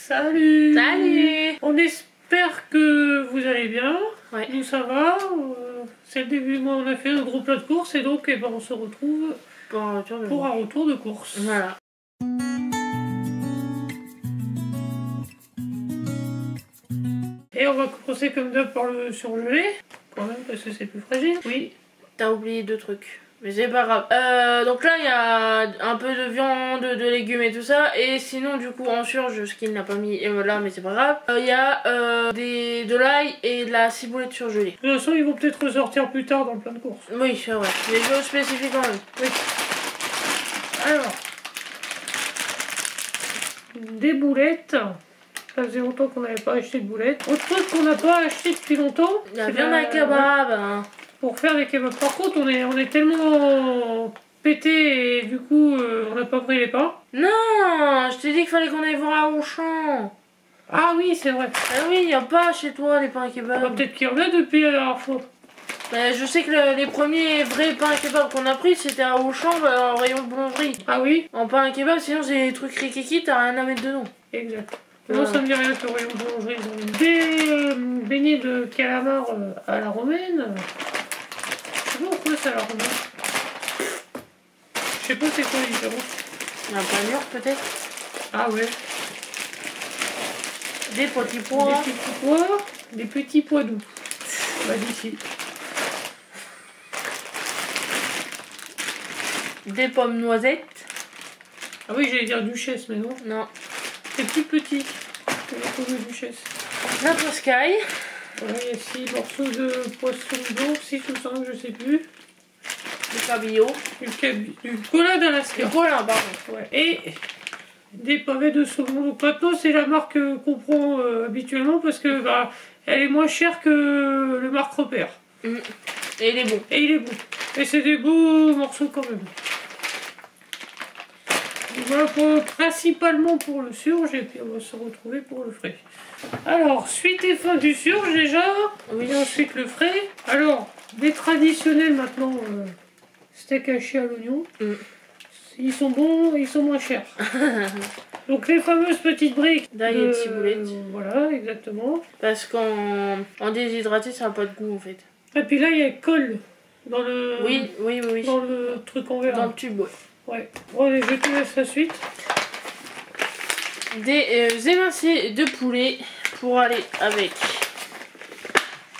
Salut! Salut! On espère que vous allez bien. Ouais. Nous ça va. C'est le début du mois, on a fait un gros plat de course et donc on se retrouve pour un retour de course. Voilà. Et on va commencer comme d'hab par le surgelé, quand même parce que c'est plus fragile. Oui. T'as oublié deux trucs. Mais c'est pas grave. Donc là, il y a un peu de viande, de légumes et tout ça. Et sinon, du coup, en surge, ce qu'il n'a pas mis là, mais c'est pas grave. Il y a de l'ail et de la ciboulette surgelée. De toute façon, ils vont peut-être ressortir plus tard dans le plan de course. Oui, c'est vrai. Les choses spécifiques quand même. Oui. Alors. Des boulettes. Ça faisait longtemps qu'on n'avait pas acheté de boulettes. Autre chose qu'on n'a pas acheté depuis longtemps. La viande à kebab. Hein. Pour faire des kebabs. Par contre, on est tellement pété et du coup, on n'a pas pris les pains. Non, je t'ai dit qu'il fallait qu'on aille voir à Auchan. Ah oui, c'est vrai. Ah oui, il n'y a pas chez toi les pains à kebab. Peut-être qu'il y en a depuis la dernière fois. Mais je sais que les premiers vrais pains à kebab qu'on a pris, c'était à Auchan, en rayon de boulangerie. Ah oui? En pain à kebab, sinon c'est des trucs rikiki, t'as rien à mettre dedans. Exact. Moi, ça me dit rien que le rayon de boulangerie. Des beignets de calamar à la romaine. Je sais pas pourquoi c'est à la romaine. Je sais pas c'est quoi les différences. Un pain mûr peut-être. Ah ouais. Des petits pois. Des petits pois. Des petits pois doux. Bah d'ici. Des pommes noisettes. Ah oui, j'allais dire duchesse, mais non. Non. C'est plus petit que les pommes de duchesse. La poscaille. Ouais, il y a 6 morceaux de poisson d'eau, 6 ou 5, je sais plus. Du cabillaud. Du cola d'Alaska. Du cola, pardon. Ouais. Et des pavés de saumon. Donc maintenant, c'est la marque qu'on prend habituellement parce que bah, elle est moins chère que le marque Repère. Mmh. Et il est bon. Et il est bon. Et c'est des beaux morceaux quand même. Donc voilà, principalement pour le surge et puis on va se retrouver pour le frais. Alors, suite et fin du surge déjà. Oui. Et ensuite le frais. Alors, des traditionnels maintenant, steak haché à l'oignon. Mmh. Ils sont bons, ils sont moins chers. Donc les fameuses petites briques d'ail et de ciboulette. Voilà, exactement. Parce qu'en déshydraté, ça n'a pas de goût en fait. Et puis là, il y a colle dans le... Oui. Dans le truc en verre. Dans le tube, ouais. Ouais. Bon, allez, je te laisse la suite. Des émincés de poulet pour aller avec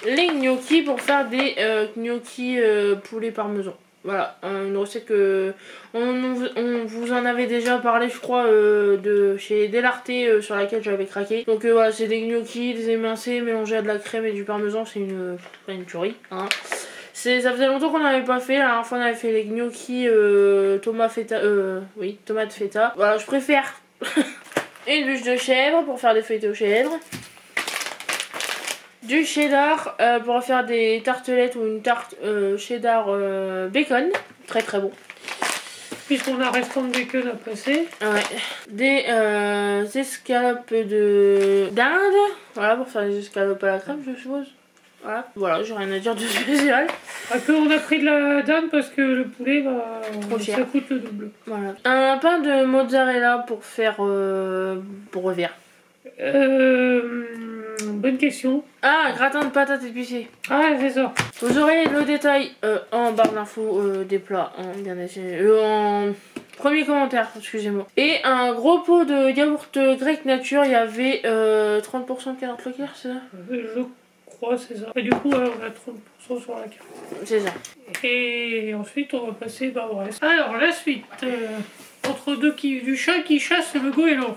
les gnocchis pour faire des gnocchis poulet parmesan. Voilà, une recette que on vous en avait déjà parlé, je crois, de chez Delarté sur laquelle j'avais craqué. Donc voilà, c'est des gnocchis, des émincés mélangés à de la crème et du parmesan, c'est une tuerie. Hein. Ça faisait longtemps qu'on n'avait pas fait. La dernière fois on avait fait les gnocchis tomate feta. Voilà, je préfère une bûche de chèvre pour faire des feuilletés aux chèvres. Du cheddar pour faire des tartelettes ou une tarte cheddar bacon. Très très bon. Puisqu'on a restant de bacon à passer. Ouais. Des escalopes d'Inde. Voilà, pour faire des escalopes à la crème, je suppose. Voilà, j'ai rien à dire de spécial. Après, on a pris de la dinde parce que le poulet, bah, ça coûte le double. Voilà. Un pain de mozzarella pour faire brevert. Bonne question. Ah, gratin de patates épicées. Ah, c'est ça. Vous aurez le détail en barre d'infos des plats. En premier commentaire, excusez-moi. Et un gros pot de yaourt grec nature. Il y avait 30% de calories locales, c'est ça? Je crois, c'est ça. Et du coup, on a 30% sur la carte. C'est ça. Et ensuite, on va passer au reste. Alors, la suite. Entre du chat qui chasse le goéland.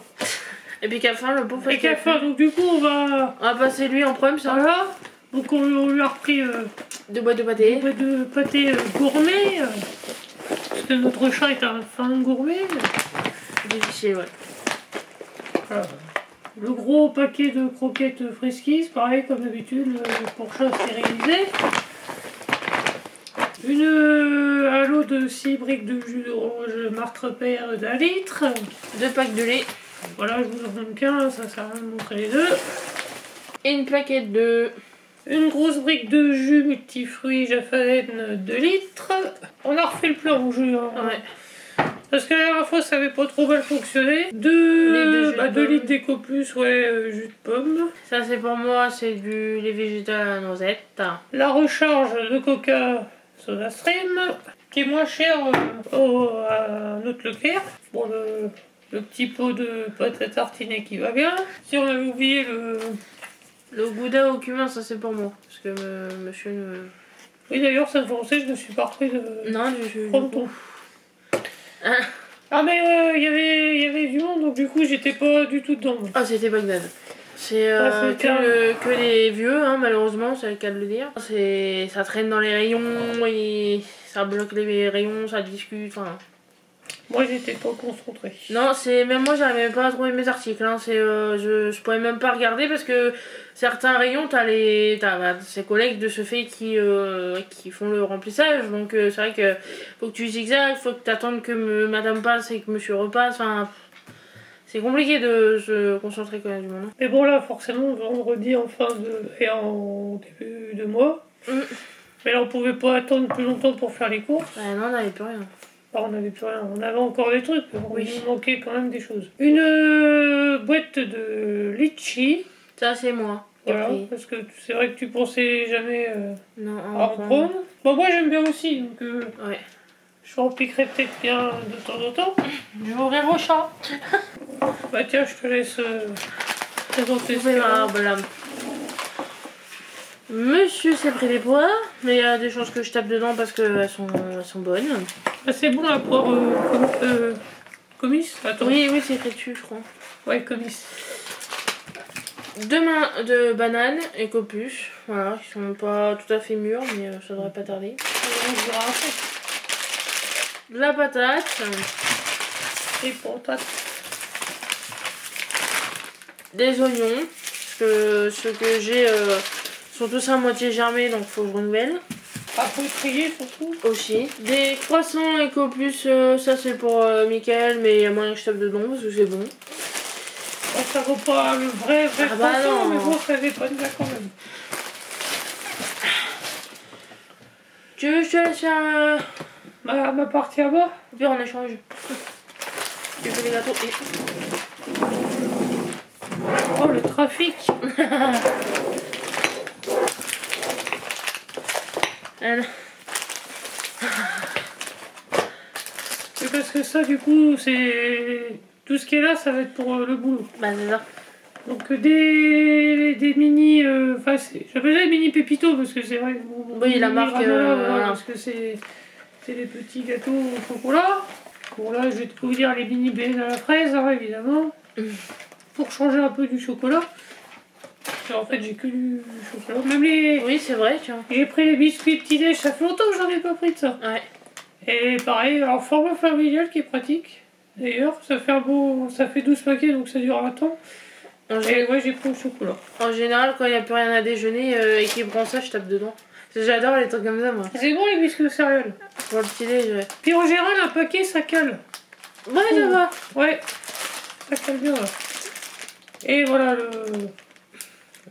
Et puis qu'à la fin, le pauvre. Et qu'à la fin, donc du coup, on va passer lui en premier, ça. Voilà. Donc on lui a repris 2 boîtes de pâté. 2 boîtes de pâté gourmet. Parce que notre chat est un fin gourmet. Difficile, ouais. Voilà. Le gros paquet de croquettes Friskies, pareil comme d'habitude, pour chat stérilisé. Un lot de 6 briques de jus d'orange marque Repère d'1 litre. 2 packs de lait. Voilà, je vous en donne qu'un, ça sert à rien de montrer les deux. Et une plaquette de... Une grosse brique de jus multifruits Jaffaden 2 litres. On a refait le plein au jus. Hein. Ouais. Parce que la dernière fois, ça avait pas trop mal fonctionné. Les 2 litres d'Ecoplus, ouais, jus de pomme. Ça, c'est pour moi, c'est du lait végétal à la noisette. La recharge de Coca SodaStream, qui est moins cher à notre Leclerc. Pour le petit pot de pâte à tartiner qui va bien. Si on avait oublié Le gouda au cumin, ça c'est pour moi. Parce que monsieur ne... Oui, d'ailleurs, ça me fait penser, je ne suis pas repris de Non, prendre ton. Ah, mais il y avait du monde, donc du coup, j'étais pas du tout dedans. Ah, c'était Bagdad. C'est que les vieux, hein, malheureusement, c'est le cas de le dire. Ça traîne dans les rayons, et ça bloque les rayons, ça discute, enfin... Moi, j'étais pas concentrée. Non, même moi, j'arrivais pas à trouver mes articles. Hein. Je pourrais même pas regarder parce que certains rayons, t'as ces collègues de ce fait qui font le remplissage. Donc, c'est vrai que faut que tu zigzags, faut que t'attendes que madame passe et que monsieur repasse. Enfin, c'est compliqué de se concentrer quand il y a du monde. Mais bon, là, forcément, vendredi et en début de mois. Mais là, on pouvait pas attendre plus longtemps pour faire les courses. Bah, non, on n'avait plus rien. On n'avait plus rien, on avait encore des trucs, mais bon, oui. Il nous manquait quand même des choses. Une boîte de litchi. Ça, c'est moi. Voilà, parce que c'est vrai que tu pensais jamais non, à en prendre. Bon, moi j'aime bien aussi, donc ouais. je m'en piquerai peut-être bien de temps en temps. Je vais ouvrir au chat. Bah tiens, je te laisse présenter ça. Monsieur s'est pris des poires, mais il y a des chances que je tape dedans parce qu'elles sont bonnes. Ah, c'est bon la poire comice. Attends. Oui, c'est écrit dessus, je crois. Ouais, comice. 2 mains de bananes Ecoplus, voilà, qui sont pas tout à fait mûres, mais ça devrait pas tarder. De la patate. Des patates. Des oignons, parce que ceux que j'ai sont tous à moitié germés, donc faut que je renouvelle. Ah, faut trier surtout. Aussi. Des croissants Ecoplus, ça c'est pour Mickaël, mais il y a moyen que je tape dedans parce que c'est bon. Bon, ça vaut pas le vrai croissant, mais bon, ça dépanne bien quand même. Tu veux que je te laisse faire ma partie à bas? Au pire, on échange. Tu fais les gâteaux et... Oh, le trafic. C'est parce que ça, du coup, c'est... Tout ce qui est là, ça va être pour le boulot. Bah, c'est ça. Donc des mini... Enfin, j'appelle ça des mini pépitos, parce que c'est vrai... Oui, la marque... voilà, parce que c'est des petits gâteaux au chocolat. Bon, là, je vais te vous dire les mini baies à la fraise, hein, évidemment. Pour changer un peu du chocolat. En fait, j'ai que du chocolat. Même les... Oui, c'est vrai, tiens. J'ai pris les biscuits petit-déj, ça fait longtemps que j'en ai pas pris de ça. Ouais. Et pareil, alors format familial qui est pratique. D'ailleurs, ça fait 12 paquets, donc ça dure un temps. Et ouais, j'ai pris au chocolat. En général, quand il n'y a plus rien à déjeuner et qu'ils prend ça, je tape dedans. J'adore les trucs comme ça, moi. C'est bon les biscuits aux céréales. Pour le petit-déj, ouais. Puis en général, un paquet, ça cale. Ouais, ça va. Ouais, ça cale bien, là. Et voilà,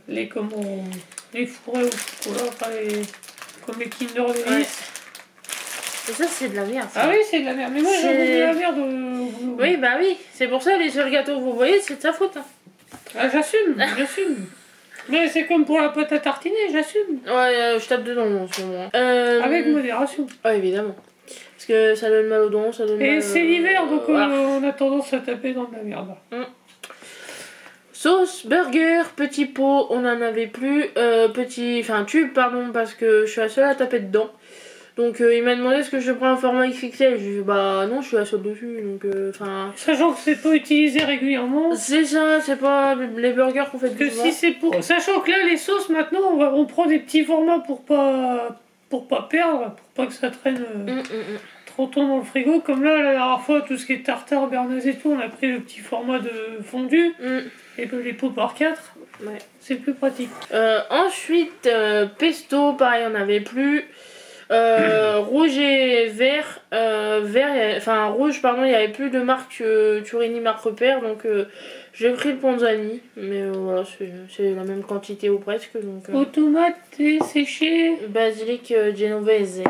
les fourrés au chocolat, enfin comme les Kinder Delice. Ouais. Et ça, c'est de la merde. Ça. Ah oui, c'est de la merde. Mais moi, j'ai goûté de la merde. Oui, bah oui. C'est pour ça, les seuls gâteaux que vous voyez, c'est de sa faute. Hein. Ah, j'assume. Mais c'est comme pour la pâte à tartiner, j'assume. Ouais, je tape dedans en ce moment. Avec modération. Ouais, évidemment. Parce que ça donne mal aux dents, ça donne mal... Et c'est l'hiver, donc on a tendance à taper dans de la merde. Sauce, burger, petit pot, on n'en avait plus. Tube, pardon, parce que je suis la seule à taper dedans. Donc il m'a demandé est-ce que je prends un format XXL. Je lui ai dit bah non, je suis la seule dessus. Donc sachant que c'est pas utilisé régulièrement. C'est ça, c'est pas les burgers qu'on fait plus souvent. Si c'est pour... Sachant que là, les sauces, maintenant, on prend des petits formats pour pas perdre, pour pas que ça traîne trop temps dans le frigo. Comme là, la dernière fois, tout ce qui est tartare, béarnaise et tout, on a pris le petit format de fondu. Et les pots par 4. Ouais. C'est plus pratique. Ensuite, pesto, pareil, on n'avait plus. Rouge et vert, rouge pardon, il n'y avait plus de marque Turini marque repère, donc j'ai pris le Panzani, mais voilà, c'est la même quantité ou presque. Donc, aux tomates séchées, basilic genovese.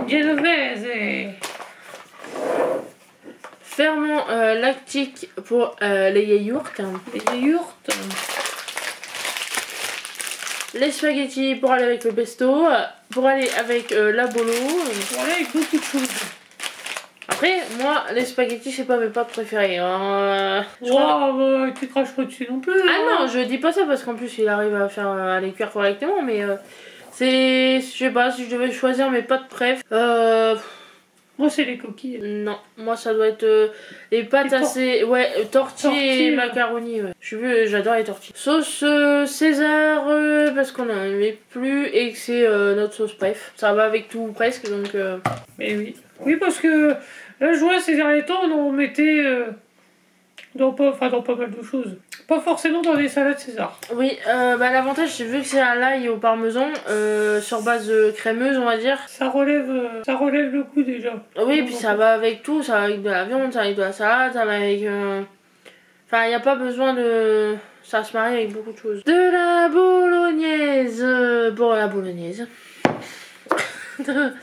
ferment lactique pour les yaourts. Les yaourts. Les spaghettis pour aller avec le pesto, pour aller avec la bolo. Pour aller avec beaucoup de choses. Après, moi, les spaghettis, c'est pas mes pâtes préférées. Tu craches pas dessus non plus. Ah non, je dis pas ça parce qu'en plus, il arrive à faire à les cuire correctement, mais c'est... Je sais pas, si je devais choisir mes pâtes préf... Moi, c'est les coquilles. Non, moi, ça doit être les pâtes assez... Ouais, tortilles et macaroni, ouais. J'adore les tortilles. Sauce César, parce qu'on n'en avait plus et que c'est notre sauce préf. Ça va avec tout presque, donc... Mais oui. Oui, parce que là, je vois ces derniers temps, on en mettait dans pas mal de choses. Pas forcément dans des salades César. Oui, l'avantage, c'est vu que c'est à l'ail au parmesan, sur base crémeuse, on va dire. Ça relève le goût déjà. Oui, puis ça va avec tout, ça va avec de la viande, ça va avec de la salade, ça va avec... Enfin, il n'y a pas besoin de... Ça se marie avec beaucoup de choses. De la bolognaise pour la bolognaise. De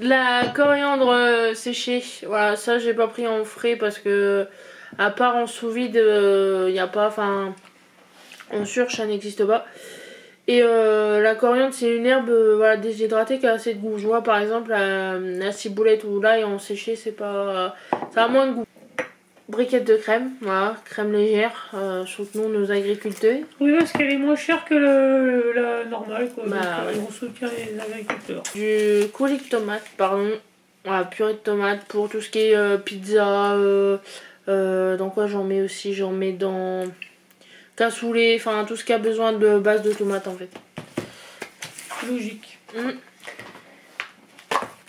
la coriandre séchée. Voilà, ça j'ai pas pris en frais parce que... À part en sous vide, il n'y a pas... Enfin, en surge, ça n'existe pas. Et la coriandre, c'est une herbe voilà, déshydratée qui a assez de goût. Je vois par exemple la ciboulette ou l'ail en séché, c'est pas... ça a moins de goût. Briquette de crème, voilà, crème légère, soutenons nos agriculteurs. Oui, parce qu'elle est moins chère que la normale, quoi. Bah, donc, on soutient les agriculteurs. Du coulis de tomate, pardon. Voilà, purée de tomate pour tout ce qui est pizza. Dans quoi j'en mets aussi? J'en mets dans cassoulet, enfin tout ce qui a besoin de base de tomate en fait. Logique.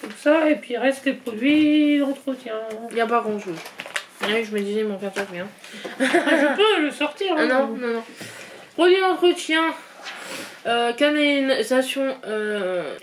Tout ça, et puis reste les produits d'entretien. Il n'y a pas grand chose. Oui, je me disais, il manque un truc, mais Je peux le sortir. Ah non. Produits d'entretien. Canalisation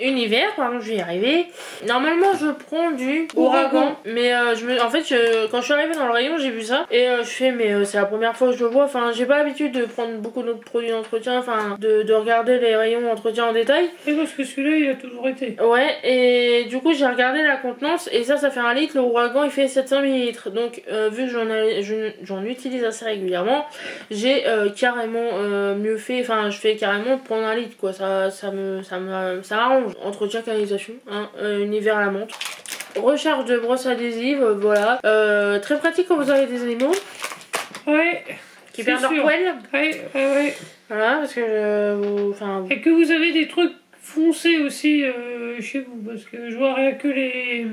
univers, pardon, je vais y arriver. Normalement, je prends du Ouragan, mais en fait, quand je suis arrivée dans le rayon, j'ai vu ça et je fais, mais c'est la première fois que je le vois. Enfin, j'ai pas l'habitude de prendre beaucoup d'autres produits d'entretien, enfin, de regarder les rayons d'entretien en détail. Oui, parce que celui-là, il a toujours été. Ouais, et du coup, j'ai regardé la contenance et ça fait 1 litre. Le Ouragan, il fait 700 ml. Donc, vu que j'en utilise assez régulièrement, j'ai carrément mieux fait. Enfin, je fais carrément prendre 1 litre, quoi. Ça m'arrange. Entretien, canalisation, hein, univers à la menthe. Recharge de brosse adhésive, voilà. Très pratique quand vous avez des animaux. Ouais. Qui perdent leur poêle. Ouais. Voilà, parce que et que vous avez des trucs foncés aussi chez vous, parce que je vois rien que les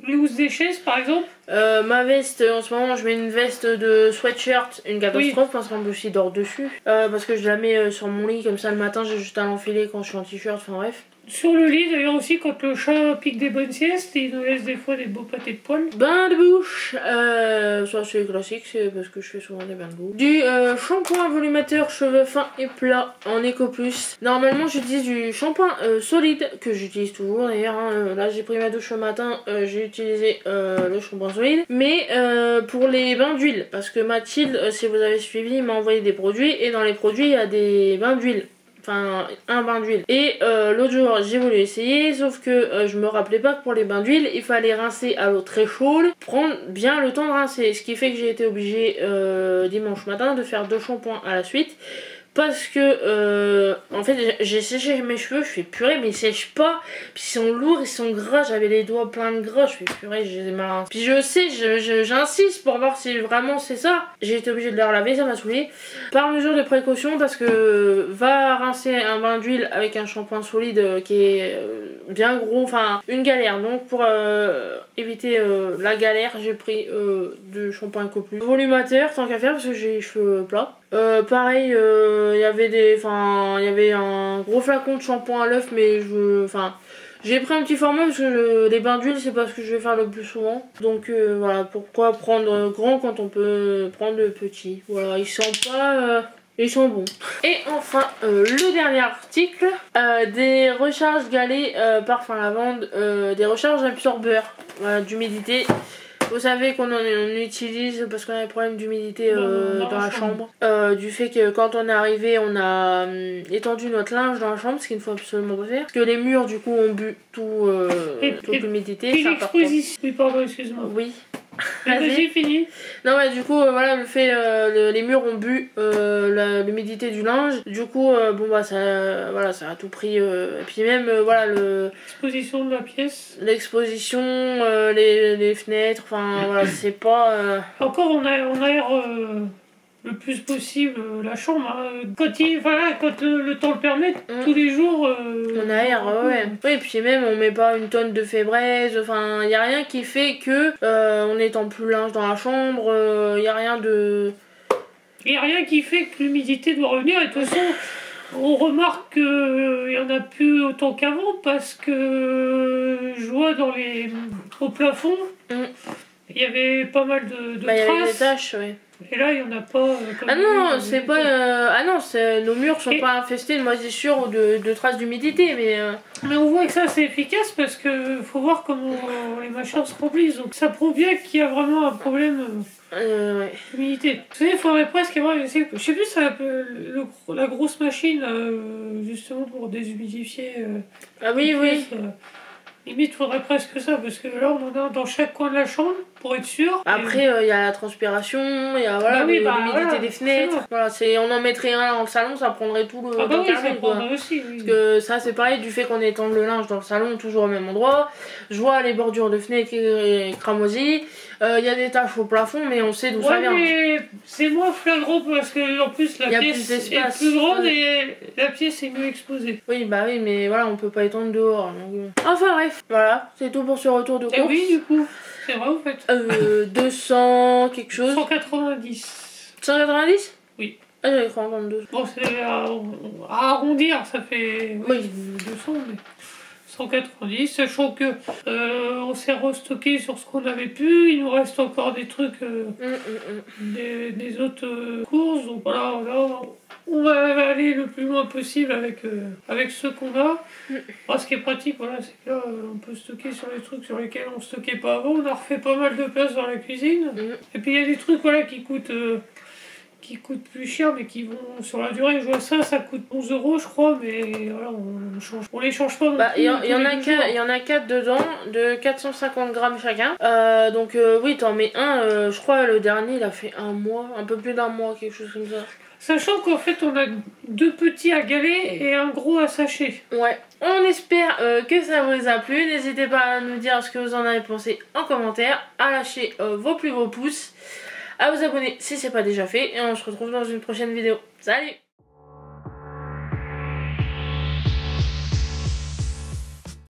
housses des chaises par exemple. Ma veste, en ce moment je mets une veste de sweatshirt, une catastrophe parce qu'en plus il dort dessus. Parce que je la mets sur mon lit comme ça le matin, j'ai juste à l'enfiler quand je suis en t-shirt, enfin bref. Sur le lit d'ailleurs aussi, quand le chat pique des bonnes siestes, il nous laisse des fois des beaux pâtés de poils. Bain de bouche, ça c'est classique, c'est parce que je fais souvent des bains de bouche. Du shampoing volumateur cheveux fins et plats en Eco Plus. Normalement j'utilise du shampoing solide, que j'utilise toujours d'ailleurs. Hein. Là j'ai pris ma douche ce matin, j'ai utilisé le shampoing solide. Mais pour les bains d'huile, parce que Mathilde, si vous avez suivi, m'a envoyé des produits et dans les produits il y a des bains d'huile. Enfin, un bain d'huile. Et l'autre jour, j'ai voulu essayer, sauf que je me rappelais pas que pour les bains d'huile, il fallait rincer à l'eau très chaude, prendre bien le temps de rincer. Ce qui fait que j'ai été obligée dimanche matin de faire 2 shampoings à la suite. Parce que, en fait, j'ai séché mes cheveux, je fais purée, mais ils sèchent pas. Puis ils sont lourds, ils sont gras, j'avais les doigts pleins de gras, je fais purée, j'ai mal. Puis je sais, j'insiste pour voir si vraiment c'est ça. J'ai été obligée de les relaver, ça m'a saoulée. Par mesure de précaution, parce que va rincer un bain d'huile avec un shampoing solide qui est bien gros, enfin, une galère. Donc pour éviter la galère, j'ai pris du shampoing Eco Plus. Volumateur, tant qu'à faire, parce que j'ai les cheveux plats. Pareil, il y avait un gros flacon de shampoing à l'œuf, mais j'ai pris un petit format parce que les bains d'huile c'est pas ce que je vais faire le plus souvent. Donc voilà, pourquoi prendre grand quand on peut prendre le petit. Voilà, ils sentent pas, ils sont bons. Et enfin, le dernier article, des recharges galets parfum lavande, des recharges absorbeurs d'humidité. Vous savez qu'on en utilise parce qu'on a des problèmes d'humidité dans la chambre. Du fait que quand on est arrivé, on a étendu notre linge dans la chambre, ce qu'il ne faut absolument pas faire. Parce que les murs, du coup, ont bu toute l'humidité. Et l'exposition. Oui, pardon, excuse-moi. Oui. Vas-y, fini. Non, mais du coup, voilà, le fait, les murs ont bu l'humidité du linge. Du coup, bon, bah, ça, voilà, ça a tout pris. Et puis même, voilà, l'exposition de la pièce. L'exposition, les fenêtres, enfin, voilà, c'est pas. Encore, on aère le plus possible la chambre. Hein. Quand le temps le permet, tous les jours. On aère, ouais. Oui, et puis même, on met pas une tonne de fébraise. Enfin, il y a rien qui fait que on n'étend plus le linge dans la chambre. Il y a rien de. Il n'y a rien qui fait que l'humidité doit revenir. Et de toute façon, on remarque qu'il n'y en a plus autant qu'avant parce que je vois au plafond, il y avait pas mal de traces. Il y avait des taches, ouais. Et là, il n'y en a pas. Ah non, c'est pas. Ah non, nos murs sont pas infestés de moisissures ou de traces d'humidité, mais. Mais on voit que ça c'est efficace parce que faut voir comment les machins se remplissent. Donc ça prouve bien qu'il y a vraiment un problème d'humidité. Vous savez, il faudrait presque avoir. Je sais plus, la grosse machine justement pour déshumidifier. Ah oui, oui. Limite, il faudrait presque ça, parce que là, on en a dans chaque coin de la chambre, pour être sûr. Après, il y a la transpiration, il y a l'humidité des fenêtres. Voilà, on en mettrait un dans le salon, ça prendrait tout le carré, quoi. Aussi, oui. Parce que ça, c'est pareil, du fait qu'on étende le linge dans le salon, toujours au même endroit. Je vois les bordures de fenêtres qui cramoisies. Il y a des taches au plafond, mais on sait d'où ça vient. Mais c'est moins flagrant, parce que en plus, la pièce est plus grande et la pièce est mieux exposée. Oui, bah oui, mais voilà, on peut pas étendre dehors. Donc... Enfin bref. Voilà, c'est tout pour ce retour de course. Et oui, du coup, c'est vrai, en fait. 200 quelque chose. 190. 190 ? Oui. Ah, j'avais cru entendre 200. Bon, c'est à arrondir, ça fait 200, mais 190, sachant que on s'est restocké sur ce qu'on avait pu, il nous reste encore des trucs, des autres courses, donc voilà, on va aller le plus loin possible avec ce qu'on a. Ce qui est pratique, voilà, c'est que là, on peut stocker sur les trucs sur lesquels on stockait pas avant. On a refait pas mal de place dans la cuisine. Et puis il y a des trucs, voilà, qui coûtent plus cher, mais qui vont sur la durée. Je vois ça coûte 11 €, je crois, mais voilà, on les change pas. Il y en a 4 dedans, de 450 grammes chacun. Donc oui, t'en mets un. Je crois le dernier, il a fait un mois, un peu plus d'un mois, quelque chose comme ça. Sachant qu'en fait, on a 2 petits à galer et un gros à sachet. Ouais, on espère que ça vous a plu. N'hésitez pas à nous dire ce que vous en avez pensé en commentaire, à lâcher vos plus beaux pouces, à vous abonner si c'est pas déjà fait. Et on se retrouve dans une prochaine vidéo. Salut!